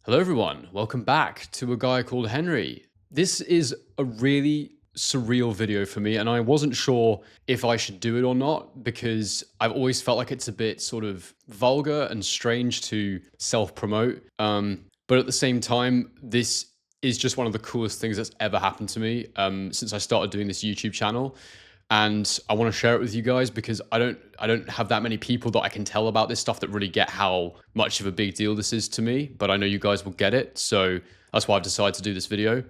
Hello, everyone. Welcome back to a guy called Henry. This is a really surreal video for me, and I wasn't sure if I should do it or not because I've always felt like it's a bit sort of vulgar and strange to self promote. But at the same time, this is just one of the coolest things that's ever happened to me since I started doing this YouTube channel. And I want to share it with you guys because I don't have that many people that I can tell about this stuff that really get how much of a big deal this is to me, but I know you guys will get it, so that's why I've decided to do this video.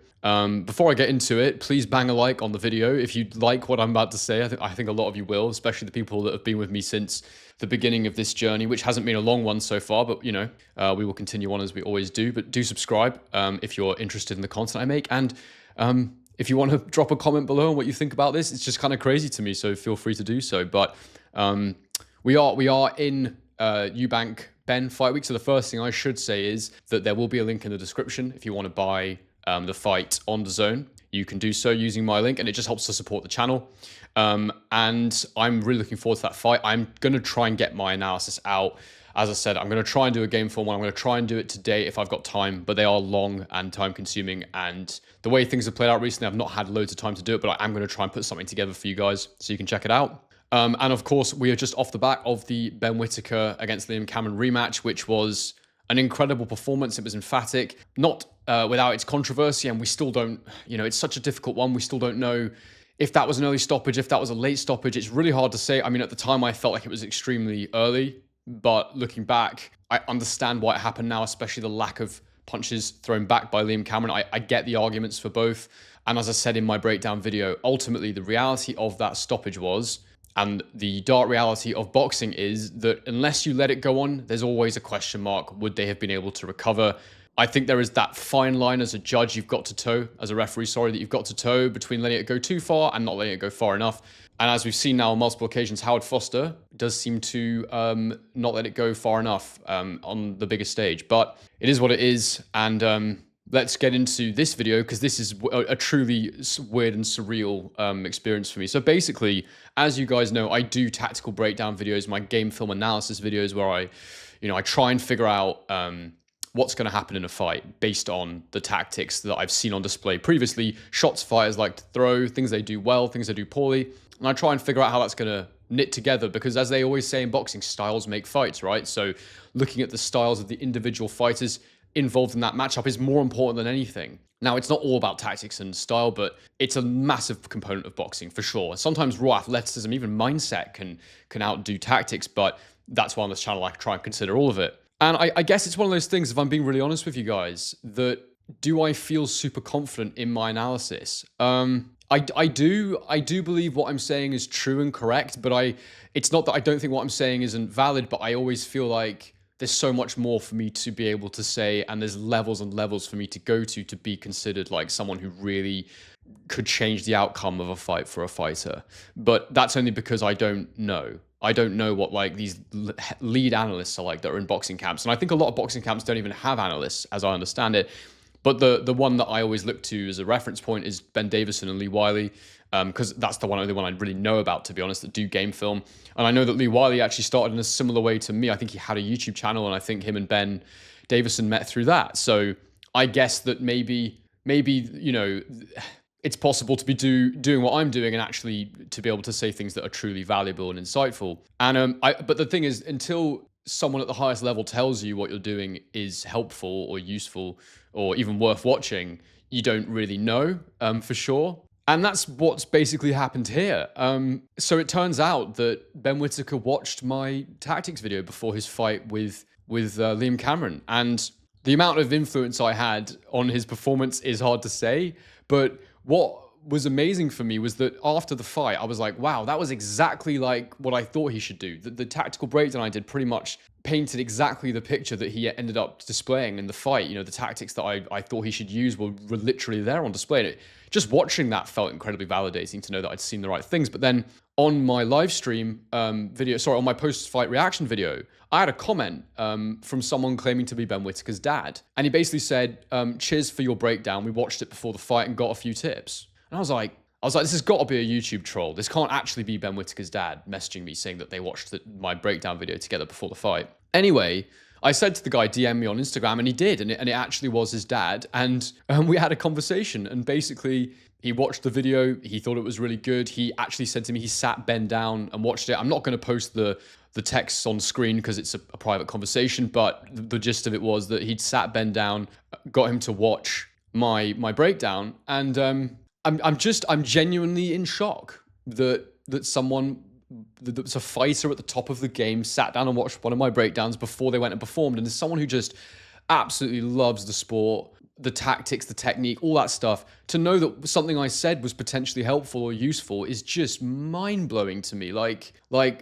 Before I get into it, please bang a like on the video if you like what I'm about to say. I think a lot of you will, especially the people that have been with me since the beginning of this journey, which hasn't been a long one so far, but you know, we will continue on as we always do. But do subscribe if you're interested in the content I make, and if you want to drop a comment below on what you think about this, it's just kind of crazy to me, so feel free to do so. But we are in Eubank Ben fight week, so the first thing I should say is that there will be a link in the description if you want to buy the fight on DAZN. You can do so using my link, and it just helps to support the channel. And I'm really looking forward to that fight. I'm going to try and get my analysis out. As I said, I'm going to try and do a game form one. I'm going to try and do it today if I've got time, but they are long and time consuming. And the way things have played out recently, I've not had loads of time to do it, but I am going to try and put something together for you guys so you can check it out. And of course, we are just off the back of the Ben Whittaker against Liam Cameron rematch, which was an incredible performance. It was emphatic, not without its controversy. And we still don't, you know, it's such a difficult one. We still don't know if that was an early stoppage, if that was a late stoppage. It's really hard to say. I mean, at the time, I felt like it was extremely early. But looking back, I understand why it happened now, especially the lack of punches thrown back by Liam Cameron. I get the arguments for both. And as I said in my breakdown video, ultimately the reality of that stoppage was, and the dark reality of boxing is, that unless you let it go on, there's always a question mark. Would they have been able to recover? I think there is that fine line as a judge you've got to toe, as a referee, sorry, that you've got to toe between letting it go too far and not letting it go far enough. And as we've seen now on multiple occasions, Howard Foster does seem to not let it go far enough on the biggest stage. But it is what it is. And let's get into this video because this is a truly weird and surreal experience for me. So basically, as you guys know, I do tactical breakdown videos, my game film analysis videos where I try and figure out what's going to happen in a fight based on the tactics that I've seen on display previously, shots fighters like to throw, things they do well, things they do poorly. And I try and figure out how that's going to knit together because, as they always say in boxing, styles make fights, right? So looking at the styles of the individual fighters involved in that matchup is more important than anything. Now, it's not all about tactics and style, but it's a massive component of boxing for sure. Sometimes raw athleticism, even mindset can outdo tactics, but that's why on this channel I try and consider all of it. And I guess it's one of those things, if I'm being really honest with you guys, that do I feel super confident in my analysis? I do believe what I'm saying is true and correct, but it's not that I don't think what I'm saying isn't valid, but I always feel like there's so much more for me to be able to say, and there's levels and levels for me to go to be considered like someone who really could change the outcome of a fight for a fighter. But that's only because I don't know. I don't know what like these lead analysts are like that are in boxing camps. And I think a lot of boxing camps don't even have analysts, as I understand it. But the one that I always look to as a reference point is Ben Davison and Lee Wiley, because that's the only one I really know about, to be honest, that do game film. And I know that Lee Wiley actually started in a similar way to me. I think he had a YouTube channel, and I think him and Ben Davison met through that. So I guess that maybe you know, it's possible to be doing what I'm doing and actually to be able to say things that are truly valuable and insightful. And but the thing is, until someone at the highest level tells you what you're doing is helpful or useful or even worth watching, you don't really know for sure. And that's what's basically happened here. So it turns out that Ben Whittaker watched my tactics video before his fight with Liam Cameron. And the amount of influence I had on his performance is hard to say. But what was amazing for me was that after the fight, I was like, wow, that was exactly like what I thought he should do. The tactical breakdown I did pretty much painted exactly the picture that he ended up displaying in the fight. You know, the tactics that I thought he should use were literally there on display. And just watching that felt incredibly validating to know that I'd seen the right things. But then on my live stream on my post-fight reaction video, I had a comment from someone claiming to be Ben Whittaker's dad. And he basically said, cheers for your breakdown. We watched it before the fight and got a few tips. And I was like, this has got to be a YouTube troll. This can't actually be Ben Whittaker's dad messaging me saying that they watched my breakdown video together before the fight. Anyway, I said to the guy, DM me on Instagram, and he did, and it actually was his dad. And we had a conversation, and basically he watched the video. He thought it was really good. He actually said to me he sat Ben down and watched it. I'm not going to post the text on screen because it's a private conversation, but the gist of it was that he'd sat Ben down, got him to watch my breakdown, and I'm genuinely in shock that someone that's a fighter at the top of the game sat down and watched one of my breakdowns before they went and performed. And as someone who just absolutely loves the sport, the tactics, the technique, all that stuff, to know that something I said was potentially helpful or useful is just mind-blowing to me. Like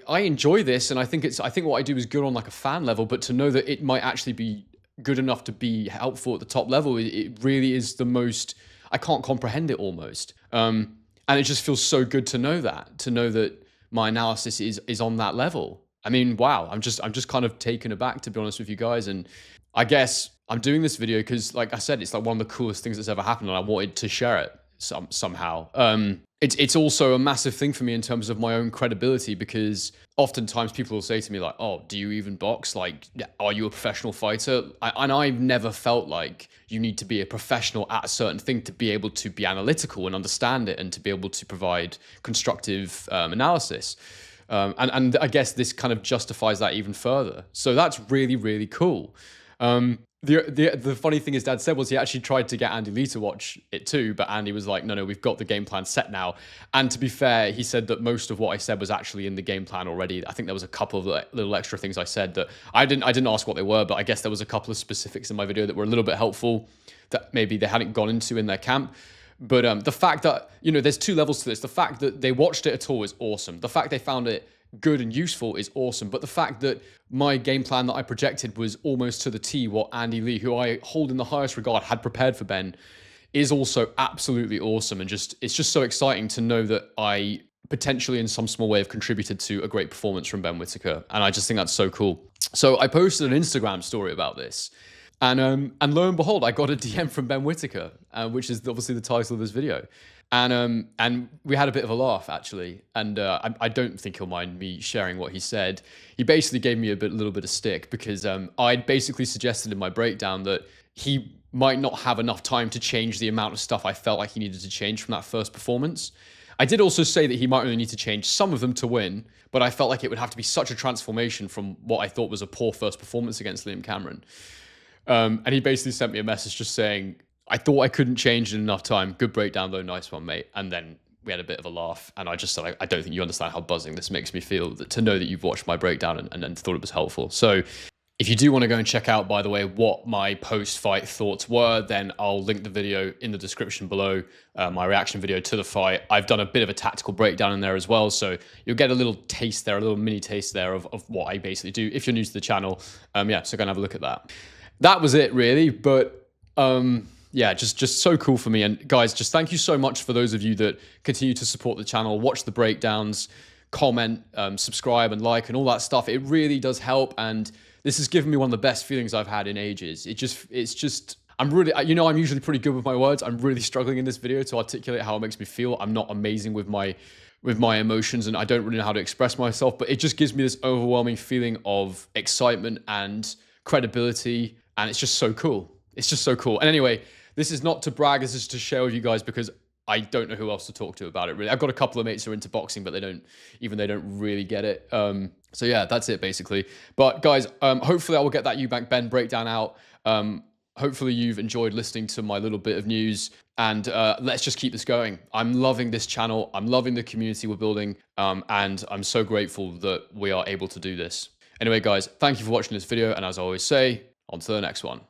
I enjoy this, and I think what I do is good on like a fan level, but to know that it might actually be good enough to be helpful at the top level, it really is the most, I can't comprehend it almost. And it just feels so good to know that my analysis is on that level. I mean, wow, I'm just kind of taken aback, to be honest with you guys. And I guess I'm doing this video because, like I said, it's like one of the coolest things that's ever happened, and I wanted to share it somehow. It's also a massive thing for me in terms of my own credibility, because oftentimes people will say to me like, "Oh, do you even box? Like, are you a professional fighter?" And I've never felt like you need to be a professional at a certain thing to be able to be analytical and understand it, and to be able to provide constructive analysis. And I guess this kind of justifies that even further. So that's really, really cool. The funny thing his dad said was he actually tried to get Andy Lee to watch it too, but Andy was like, no, we've got the game plan set now. And to be fair, he said that most of what I said was actually in the game plan already. I think there was a couple of little extra things I said that I didn't ask what they were, but I guess there was a couple of specifics in my video that were a little bit helpful that maybe they hadn't gone into in their camp. But the fact that, there's two levels to this. The fact that they watched it at all is awesome. The fact they found it good and useful is awesome. But the fact that my game plan that I projected was almost to the T what Andy Lee, who I hold in the highest regard, had prepared for Ben, is also absolutely awesome. And it's just so exciting to know that I potentially in some small way have contributed to a great performance from Ben Whittaker. And I just think that's so cool. So I posted an Instagram story about this. And lo and behold, I got a DM from Ben Whittaker, which is obviously the title of this video. And we had a bit of a laugh, actually. And I don't think he'll mind me sharing what he said. He basically gave me a little bit of stick because I'd basically suggested in my breakdown that he might not have enough time to change the amount of stuff I felt like he needed to change from that first performance. I did also say that he might only need to change some of them to win, but I felt like it would have to be such a transformation from what I thought was a poor first performance against Liam Cameron. And he basically sent me a message just saying, I thought I couldn't change in enough time. Good breakdown though. Nice one, mate. And then we had a bit of a laugh. And I just said, I don't think you understand how buzzing this makes me feel to know that you've watched my breakdown and thought it was helpful. So if you do want to go and check out, by the way, what my post-fight thoughts were, then I'll link the video in the description below, my reaction video to the fight. I've done a bit of a tactical breakdown in there as well. So you'll get a little taste there, a little mini taste there of what I basically do if you're new to the channel. Yeah, so go and have a look at that. That was it really, but yeah, just so cool for me. And guys, just thank you so much for those of you that continue to support the channel, watch the breakdowns, comment, subscribe and like and all that stuff. It really does help. And this has given me one of the best feelings I've had in ages. It's just, I'm really, I'm usually pretty good with my words. I'm really struggling in this video to articulate how it makes me feel. I'm not amazing with my emotions, and I don't really know how to express myself, but it just gives me this overwhelming feeling of excitement and credibility. And it's just so cool. It's just so cool. And anyway, this is not to brag. This is to share with you guys because I don't know who else to talk to about it, really. I've got a couple of mates who are into boxing, but they don't really get it. So yeah, that's it basically. But guys, hopefully I will get that Eubank Ben breakdown out. Hopefully you've enjoyed listening to my little bit of news, and let's just keep this going. I'm loving this channel. I'm loving the community we're building. And I'm so grateful that we are able to do this. Anyway, guys, thank you for watching this video. And as I always say, on to the next one.